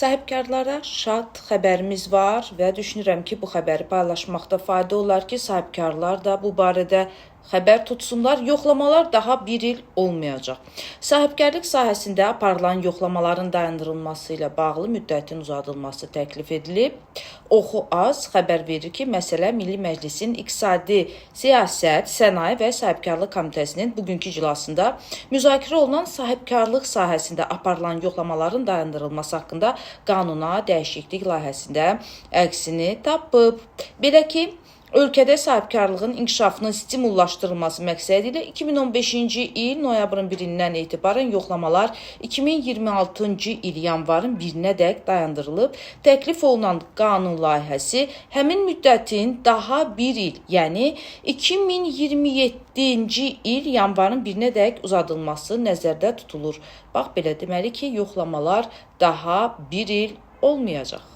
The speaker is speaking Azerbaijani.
Sahibkarlara şad xəbərimiz var və düşünürəm ki, bu xəbəri paylaşmaqda fayda olar ki, sahibkarlar da bu barədə xəbər tutsunlar. Yoxlamalar daha bir il olmayacaq. Sahibkarlıq sahəsində aparılan yoxlamaların dayandırılması ilə bağlı müddətin uzadılması təklif edilib. Oxu Az xəbər verir ki, məsələ Milli Məclisin İqtisadi Siyasət, Sənaye və Sahibkarlıq Komitəsinin bugünkü iclasında müzakirə olunan sahibkarlıq sahəsində aparılan yoxlamaların dayandırılması haqqında qanuna dəyişiklik layihəsində əksini tapıb. Belə ki, ölkədə sahibkarlığın inkişafının stimullaşdırılması məqsədi ilə 2015-ci il noyabrın 1-dən etibarən yoxlamalar 2026-cı il yanvarın 1-nədək dayandırılıb. Təklif olunan qanun layihəsi həmin müddətin daha bir il, yəni 2027-ci il yanvarın 1-nədək uzadılması nəzərdə tutulur. Bax, belə deməli ki, yoxlamalar daha bir il olmayacaq.